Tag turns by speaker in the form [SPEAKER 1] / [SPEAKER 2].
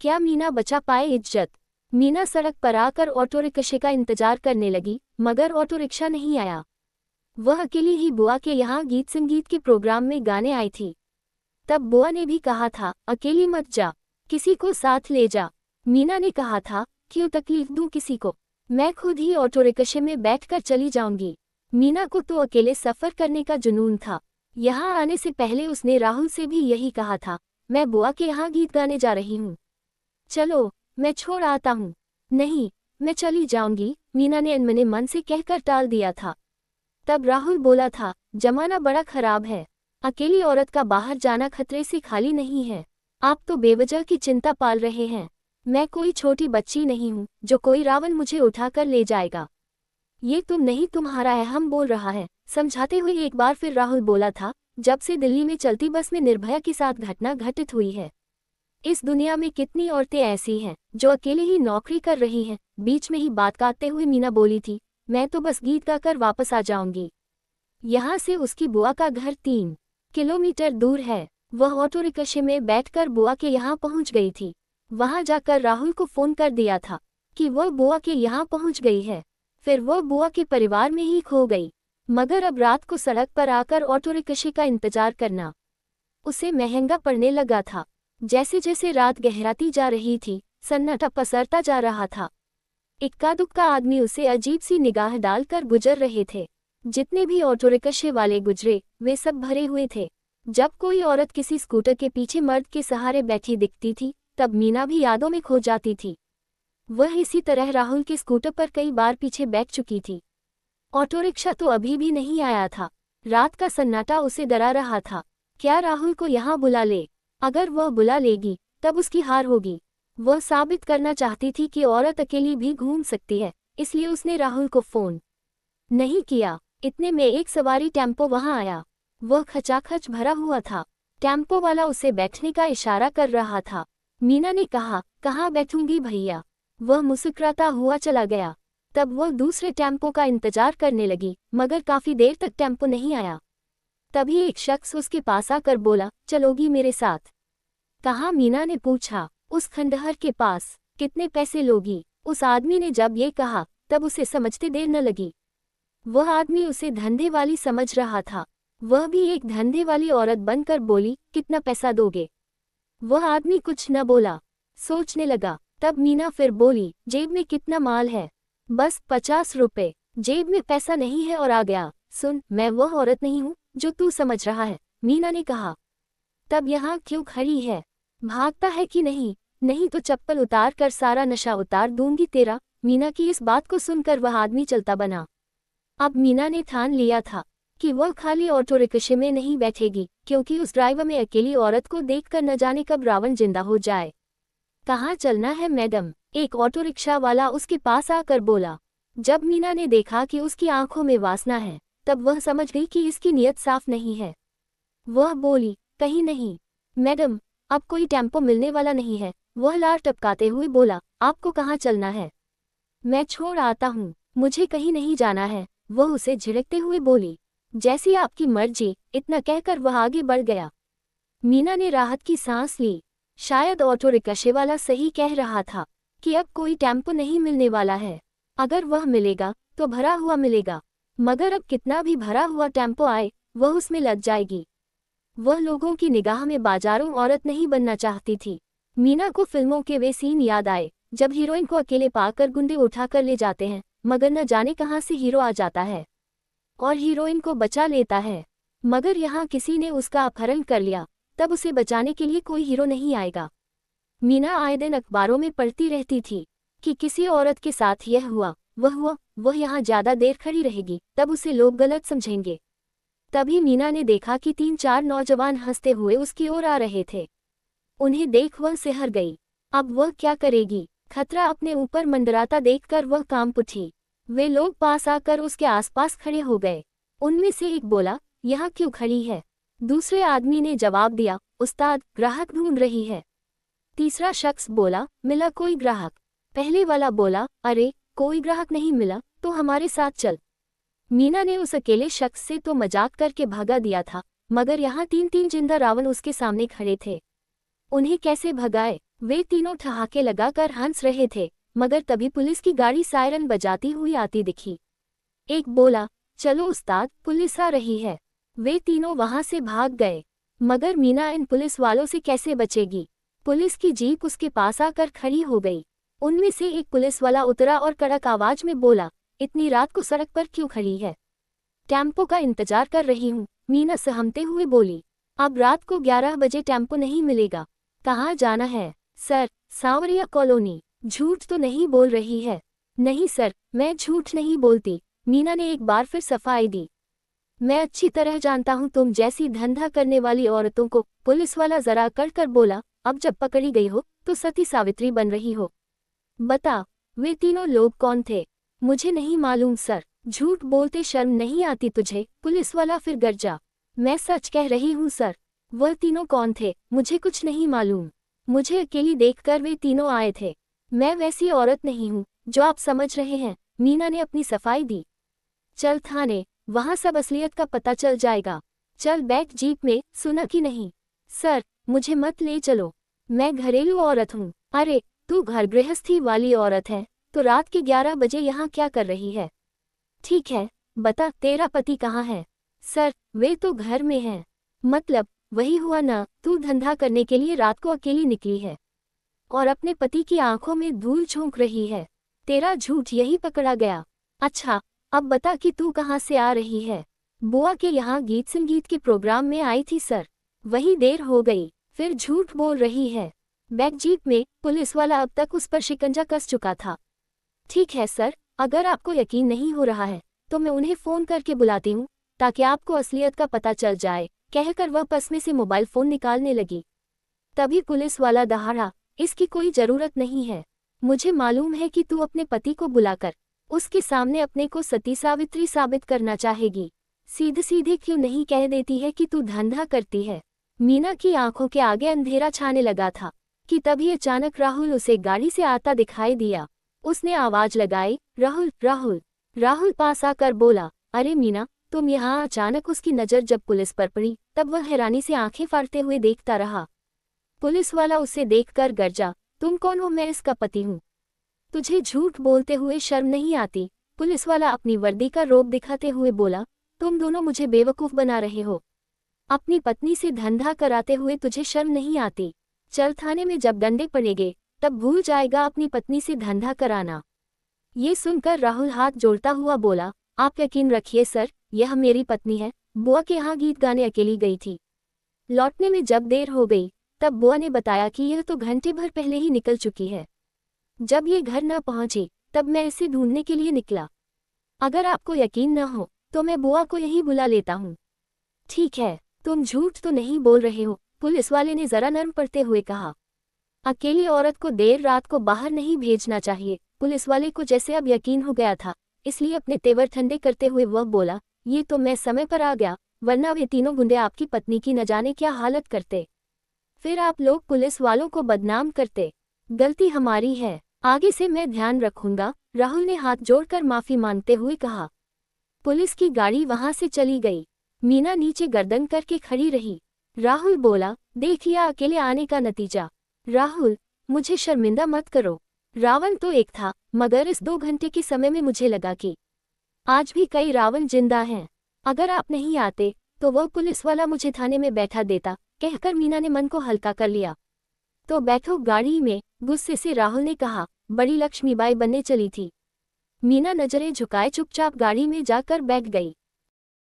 [SPEAKER 1] क्या मीना बचा पाए इज्जत? मीना सड़क पर आकर ऑटो रिक्शे का इंतजार करने लगी, मगर ऑटो रिक्शा नहीं आया। वह अकेली ही बुआ के यहाँ गीत संगीत के प्रोग्राम में गाने आई थी। तब बुआ ने भी कहा था, अकेली मत जा, किसी को साथ ले जा। मीना ने कहा था, क्यों तकलीफ दूं किसी को, मैं खुद ही ऑटो रिक्शे में बैठकर चली जाऊंगी। मीना को तो अकेले सफर करने का जुनून था। यहाँ आने से पहले उसने राहुल से भी यही कहा था, मैं बुआ के यहाँ गीत गाने जा रही हूँ, चलो मैं छोड़ आता हूँ। नहीं, मैं चली जाऊंगी, मीना ने अनमने मन से कहकर टाल दिया था। तब राहुल बोला था, जमाना बड़ा खराब है, अकेली औरत का बाहर जाना खतरे से खाली नहीं है। आप तो बेवजह की चिंता पाल रहे हैं। मैं कोई छोटी बच्ची नहीं हूँ जो कोई रावण मुझे उठाकर ले जाएगा। ये तुम नहीं, तुम्हारा अहम बोल रहा है। समझाते हुए एक बार फिर राहुल बोला था, जब से दिल्ली में चलती बस में निर्भया के साथ घटना घटित हुई है, इस दुनिया में कितनी औरतें ऐसी हैं जो अकेले ही नौकरी कर रही हैं। बीच में ही बात काटते हुए मीना बोली थी, मैं तो बस गीत गाकर वापस आ जाऊंगी। यहाँ से उसकी बुआ का घर 3 किलोमीटर दूर है। वह ऑटो रिक्शे में बैठकर बुआ के यहाँ पहुँच गई थी। वहाँ जाकर राहुल को फोन कर दिया था कि वह बुआ के यहाँ पहुँच गई है। फिर वह बुआ के परिवार में ही खो गई। मगर अब रात को सड़क पर आकर ऑटो रिक्शे का इंतजार करना उसे महंगा पड़ने लगा था। जैसे जैसे रात गहराती जा रही थी, सन्नाटा पसरता जा रहा था। इक्का दुक्का आदमी उसे अजीब सी निगाह डालकर गुजर रहे थे। जितने भी ऑटो रिक्शे वाले गुजरे, वे सब भरे हुए थे। जब कोई औरत किसी स्कूटर के पीछे मर्द के सहारे बैठी दिखती थी, तब मीना भी यादों में खो जाती थी। वह इसी तरह राहुल के स्कूटर पर कई बार पीछे बैठ चुकी थी। ऑटो रिक्शा तो अभी भी नहीं आया था। रात का सन्नाटा उसे डरा रहा था। क्या राहुल को यहाँ बुला ले? अगर वह बुला लेगी तब उसकी हार होगी। वह साबित करना चाहती थी कि औरत अकेली भी घूम सकती है, इसलिए उसने राहुल को फोन नहीं किया। इतने में एक सवारी टेम्पो वहां आया। वह खचाखच भरा हुआ था। टेम्पो वाला उसे बैठने का इशारा कर रहा था। मीना ने कहा, कहाँ बैठूंगी भैया? वह मुस्कुराता हुआ चला गया। तब वह दूसरे टेम्पो का इंतजार करने लगी, मगर काफी देर तक टेम्पो नहीं आया। तभी एक शख्स उसके पास आकर बोला, चलोगी मेरे साथ? कहाँ? मीना ने पूछा। उस खंडहर के पास। कितने पैसे लोगी? उस आदमी ने जब ये कहा, तब उसे समझते देर न लगी। वह आदमी उसे धंधे वाली समझ रहा था। वह भी एक धंधे वाली औरत बनकर बोली, कितना पैसा दोगे? वह आदमी कुछ न बोला, सोचने लगा। तब मीना फिर बोली, जेब में कितना माल है? बस 50 रुपए। जेब में पैसा नहीं है और आ गया। सुन, मैं वह औरत नहीं हूँ जो तू समझ रहा है, मीना ने कहा। तब यहाँ क्यों खड़ी है? भागता है कि नहीं? नहीं तो चप्पल उतार कर सारा नशा उतार दूंगी तेरा। मीना की इस बात को सुनकर वह आदमी चलता बना। अब मीना ने ठान लिया था कि वह खाली ऑटो रिक्शे में नहीं बैठेगी, क्योंकि उस ड्राइवर में अकेली औरत को देखकर न जाने कब रावण जिंदा हो जाए। कहाँ चलना है मैडम? एक ऑटो रिक्शा वाला उसके पास आकर बोला। जब मीना ने देखा कि उसकी आंखों में वासना है, तब वह समझ गई कि इसकी नीयत साफ नहीं है। वह बोली, कहीं नहीं मैडम, अब कोई टेम्पो मिलने वाला नहीं है। वह लार टपकाते हुए बोला, आपको कहाँ चलना है? मैं छोड़ आता हूँ, मुझे कहीं नहीं जाना है। वह उसे झिड़कते हुए बोली, जैसी आपकी मर्जी। इतना कहकर वह आगे बढ़ गया। मीना ने राहत की सांस ली। शायद ऑटो रिक्शे वाला सही कह रहा था कि अब कोई टेम्पो नहीं मिलने वाला है। अगर वह मिलेगा तो भरा हुआ मिलेगा, मगर अब कितना भी भरा हुआ टेम्पो आए, वह उसमें लग जाएगी। वह लोगों की निगाह में बाजारों औरत नहीं बनना चाहती थी। मीना को फिल्मों के वे सीन याद आए जब हीरोइन को अकेले पाकर गुंडे उठाकर ले जाते हैं, मगर न जाने कहां से हीरो आ जाता है और हीरोइन को बचा लेता है। मगर यहाँ किसी ने उसका अपहरण कर लिया, तब उसे बचाने के लिए कोई हीरो नहीं आएगा। मीना आए दिन अखबारों में पढ़ती रहती थी कि किसी औरत के साथ यह हुआ, वह हुआ। वह यहाँ ज्यादा देर खड़ी रहेगी, तब उसे लोग गलत समझेंगे। तभी मीना ने देखा कि 3-4 नौजवान हंसते हुए उसकी ओर आ रहे थे। उन्हें देख वह सिहर गई। अब वह क्या करेगी? खतरा अपने ऊपर मंडराता देखकर वह कांप उठी। वे लोग पास आकर उसके आसपास खड़े हो गए। उनमें से एक बोला, यहाँ क्यों खड़ी है? दूसरे आदमी ने जवाब दिया, उस्ताद, ग्राहक ढूंढ रही है। तीसरा शख्स बोला, मिला कोई ग्राहक? पहले वाला बोला, अरे कोई ग्राहक नहीं मिला तो हमारे साथ चल। मीना ने उस अकेले शख्स से तो मजाक करके भागा दिया था, मगर यहाँ 3-3 जिंदा रावण उसके सामने खड़े थे। उन्हें कैसे भगाए? वे तीनों ठहाके लगाकर हंस रहे थे, मगर तभी पुलिस की गाड़ी सायरन बजाती हुई आती दिखी। एक बोला, चलो उस्ताद, पुलिस आ रही है। वे तीनों वहां से भाग गए। मगर मीना इन पुलिस वालों से कैसे बचेगी? पुलिस की जीप उसके पास आकर खड़ी हो गई। उनमें से एक पुलिस वाला उतरा और कड़क आवाज में बोला, इतनी रात को सड़क पर क्यों खड़ी है? टेम्पो का इंतजार कर रही हूँ, मीना सहमते हुए बोली। अब रात को 11 बजे टेम्पो नहीं मिलेगा। कहाँ जाना है? सर, सांवरिया कॉलोनी। झूठ तो नहीं बोल रही है? नहीं सर, मैं झूठ नहीं बोलती, मीना ने एक बार फिर सफाई दी। मैं अच्छी तरह जानता हूँ तुम जैसी धंधा करने वाली औरतों को, पुलिस वाला जरा कर बोला। अब जब पकड़ी गई हो तो सती सावित्री बन रही हो। बता, वे तीनों लोग कौन थे? मुझे नहीं मालूम सर। झूठ बोलते शर्म नहीं आती तुझे? पुलिस वाला फिर गरजा। मैं सच कह रही हूँ सर। वह तीनों कौन थे? मुझे कुछ नहीं मालूम। मुझे अकेली देखकर वे तीनों आए थे। मैं वैसी औरत नहीं हूँ जो आप समझ रहे हैं, मीना ने अपनी सफाई दी। चल थाने, वहाँ सब असलियत का पता चल जाएगा। चल बैठ जीप में, सुना कि नहीं? सर, मुझे मत ले चलो, मैं घरेलू औरत हूँ। अरे, तू घर गृहस्थी वाली औरत है तो रात के 11 बजे यहाँ क्या कर रही है? ठीक है, बता तेरा पति कहाँ है? सर, वे तो घर में हैं। मतलब, वही हुआ ना, तू धंधा करने के लिए रात को अकेली निकली है और अपने पति की आंखों में धूल झोंक रही है। तेरा झूठ यही पकड़ा गया। अच्छा, अब बता कि तू कहाँ से आ रही है? बुआ के यहाँ गीत संगीत के प्रोग्राम में आई थी सर, वही देर हो गई। फिर झूठ बोल रही है। बैक जीप में पुलिस वाला अब तक उस पर शिकंजा कस चुका था। ठीक है सर, अगर आपको यकीन नहीं हो रहा है तो मैं उन्हें फ़ोन करके बुलाती हूँ ताकि आपको असलियत का पता चल जाए, कहकर वह पर्स में से मोबाइल फ़ोन निकालने लगी। तभी पुलिस वाला दहाड़ा, इसकी कोई ज़रूरत नहीं है। मुझे मालूम है कि तू अपने पति को बुलाकर उसके सामने अपने को सती सावित्री साबित करना चाहेगी। सीधे सीधे क्यों नहीं कह देती है कि तू धंधा करती है? मीना की आंखों के आगे अंधेरा छाने लगा था कि तभी अचानक राहुल उसे गाड़ी से आता दिखाई दिया। उसने आवाज लगाई, राहुल राहुल। राहुल पास आकर बोला, अरे मीना, तुम यहाँ? अचानक उसकी नज़र जब पुलिस पर पड़ी तब वह हैरानी से आंखें फाड़ते हुए देखता रहा। पुलिस वाला उसे देखकर गरजा, तुम कौन हो? मैं इसका पति हूँ। तुझे झूठ बोलते हुए शर्म नहीं आती? पुलिस वाला अपनी वर्दी का रोब दिखाते हुए बोला, तुम दोनों मुझे बेवकूफ़ बना रहे हो। अपनी पत्नी से धंधा कराते हुए तुझे शर्म नहीं आती? चल थाने में जब डंडे पड़ेंगे तब भूल जाएगा अपनी पत्नी से धंधा कराना। ये सुनकर राहुल हाथ जोड़ता हुआ बोला, आप यकीन रखिए सर, यह मेरी पत्नी है। बुआ के यहाँ गीत गाने अकेली गई थी। लौटने में जब देर हो गई तब बुआ ने बताया कि यह तो घंटे भर पहले ही निकल चुकी है। जब ये घर न पहुंची तब मैं इसे ढूंढने के लिए निकला। अगर आपको यकीन न हो तो मैं बुआ को यहीं बुला लेता हूँ। ठीक है, तुम झूठ तो नहीं बोल रहे हो? पुलिस वाले ने जरा नर्म पड़ते हुए कहा। अकेली औरत को देर रात को बाहर नहीं भेजना चाहिए। पुलिस वाले को जैसे अब यकीन हो गया था, इसलिए अपने तेवर ठंडे करते हुए वह बोला, ये तो मैं समय पर आ गया, वरना वे तीनों गुंडे आपकी पत्नी की न जाने क्या हालत करते। फिर आप लोग पुलिस वालों को बदनाम करते। गलती हमारी है, आगे से मैं ध्यान रखूंगा, राहुल ने हाथ जोड़कर माफी मांगते हुए कहा। पुलिस की गाड़ी वहां से चली गई। मीना नीचे गर्दन करके खड़ी रही। राहुल बोला, देखिए अकेले आने का नतीजा। राहुल, मुझे शर्मिंदा मत करो। रावण तो एक था, मगर इस 2 घंटे के समय में मुझे लगा कि आज भी कई रावण जिंदा हैं। अगर आप नहीं आते तो वह पुलिस वाला मुझे थाने में बैठा देता, कहकर मीना ने मन को हल्का कर लिया। तो बैठो गाड़ी में, गुस्से से राहुल ने कहा। बड़ी लक्ष्मीबाई बनने चली थी। मीना नजरें झुकाए चुपचाप गाड़ी में जाकर बैठ गई।